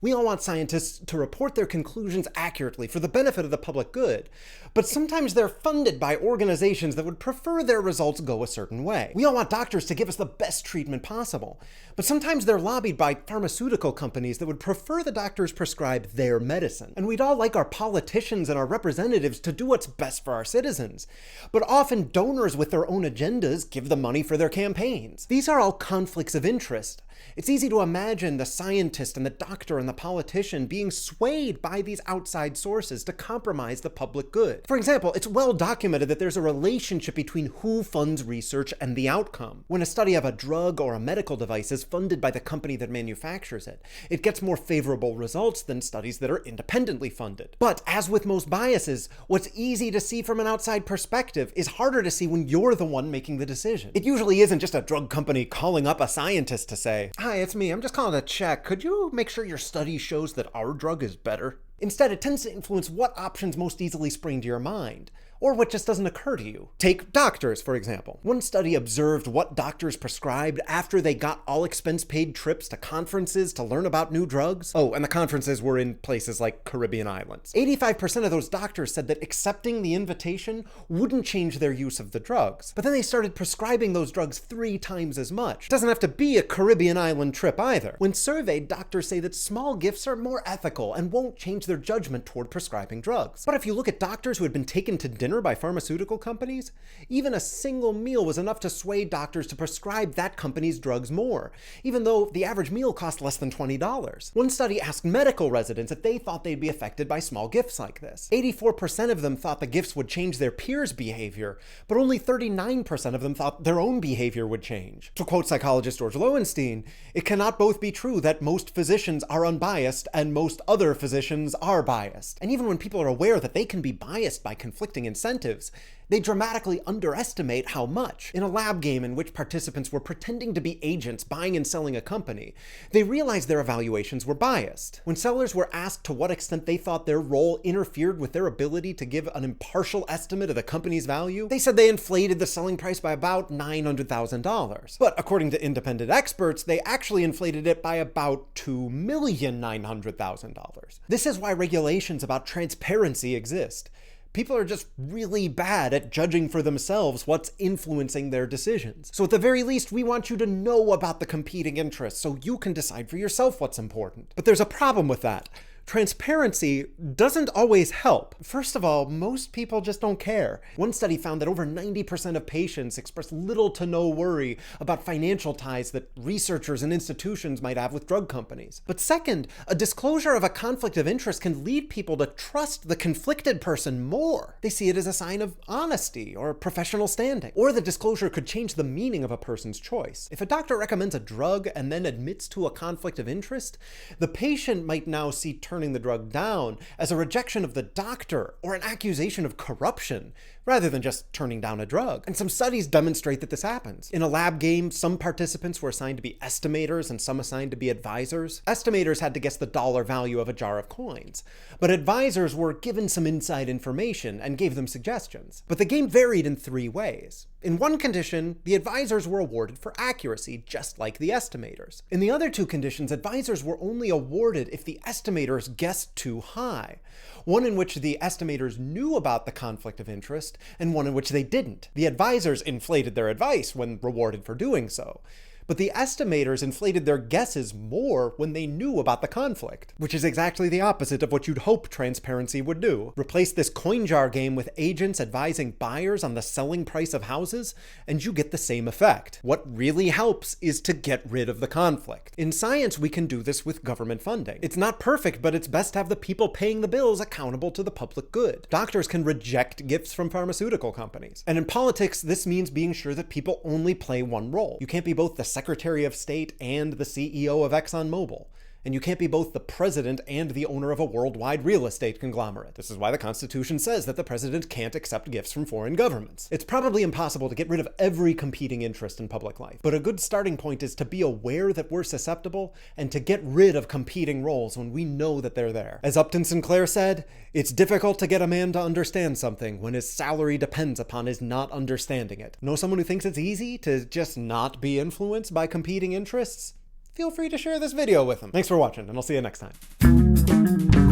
We all want scientists to report their conclusions accurately for the benefit of the public good, but sometimes they're funded by organizations that would prefer their results go a certain way. We all want doctors to give us the best treatment possible, but sometimes they're lobbied by pharmaceutical companies that would prefer the doctors prescribe their medicine. And we'd all like our politicians and our representatives to do what's best for our citizens, but often donors with their own agendas give the money for their campaigns. These are all conflicts of interest. It's easy to imagine the scientist and the doctor and the politician being swayed by these outside sources to compromise the public good. For example, it's well documented that there's a relationship between who funds research and the outcome. When a study of a drug or a medical device is funded by the company that manufactures it, it gets more favorable results than studies that are independently funded. But as with most biases, what's easy to see from an outside perspective is harder to see when you're the one making the decision. It usually isn't just a drug company calling up a scientist to say, "Hi, it's me. I'm just calling to check. Could you make sure your study shows that our drug is better?" Instead, it tends to influence what options most easily spring to your mind, or what just doesn't occur to you. Take doctors, for example. One study observed what doctors prescribed after they got all expense-paid trips to conferences to learn about new drugs. Oh, and the conferences were in places like Caribbean islands. 85% of those doctors said that accepting the invitation wouldn't change their use of the drugs. But then they started prescribing those drugs 3 times as much. It doesn't have to be a Caribbean island trip either. When surveyed, doctors say that small gifts are more ethical and won't change their judgment toward prescribing drugs. But if you look at doctors who had been taken to dinner by pharmaceutical companies, even a single meal was enough to sway doctors to prescribe that company's drugs more, even though the average meal cost less than $20. One study asked medical residents if they thought they'd be affected by small gifts like this. 84% of them thought the gifts would change their peers' behavior, but only 39% of them thought their own behavior would change. To quote psychologist George Lowenstein, "It cannot both be true that most physicians are unbiased and most other physicians are biased." And even when people are aware that they can be biased by conflicting incentives, they dramatically underestimate how much. In a lab game in which participants were pretending to be agents buying and selling a company, they realized their evaluations were biased. When sellers were asked to what extent they thought their role interfered with their ability to give an impartial estimate of the company's value, they said they inflated the selling price by about $900,000. But according to independent experts, they actually inflated it by about $2,900,000. This is why regulations about transparency exist. People are just really bad at judging for themselves what's influencing their decisions. So at the very least, we want you to know about the competing interests so you can decide for yourself what's important. But there's a problem with that. Transparency doesn't always help. First of all, most people just don't care. One study found that over 90% of patients express little to no worry about financial ties that researchers and institutions might have with drug companies. But second, a disclosure of a conflict of interest can lead people to trust the conflicted person more. They see it as a sign of honesty or professional standing. Or the disclosure could change the meaning of a person's choice. If a doctor recommends a drug and then admits to a conflict of interest, the patient might now see turning the drug down as a rejection of the doctor or an accusation of corruption, rather than just turning down a drug. And some studies demonstrate that this happens. In a lab game, some participants were assigned to be estimators and some assigned to be advisors. Estimators had to guess the dollar value of a jar of coins, but advisors were given some inside information and gave them suggestions. But the game varied in 3 ways. In one condition, the advisors were awarded for accuracy, just like the estimators. In the other 2 conditions, advisors were only awarded if the estimators guessed too high. One in which the estimators knew about the conflict of interest, and one in which they didn't. The advisors inflated their advice when rewarded for doing so. But the estimators inflated their guesses more when they knew about the conflict, which is exactly the opposite of what you'd hope transparency would do. Replace this coin jar game with agents advising buyers on the selling price of houses, and you get the same effect. What really helps is to get rid of the conflict. In science, we can do this with government funding. It's not perfect, but it's best to have the people paying the bills accountable to the public good. Doctors can reject gifts from pharmaceutical companies. And in politics, this means being sure that people only play one role. You can't be both the Secretary of State and the CEO of ExxonMobil. And you can't be both the president and the owner of a worldwide real estate conglomerate. This is why the Constitution says that the president can't accept gifts from foreign governments. It's probably impossible to get rid of every competing interest in public life, but a good starting point is to be aware that we're susceptible and to get rid of competing roles when we know that they're there. As Upton Sinclair said, it's difficult to get a man to understand something when his salary depends upon his not understanding it. Know someone who thinks it's easy to just not be influenced by competing interests? feel free to share this video with them. Thanks for watching, and I'll see you next time.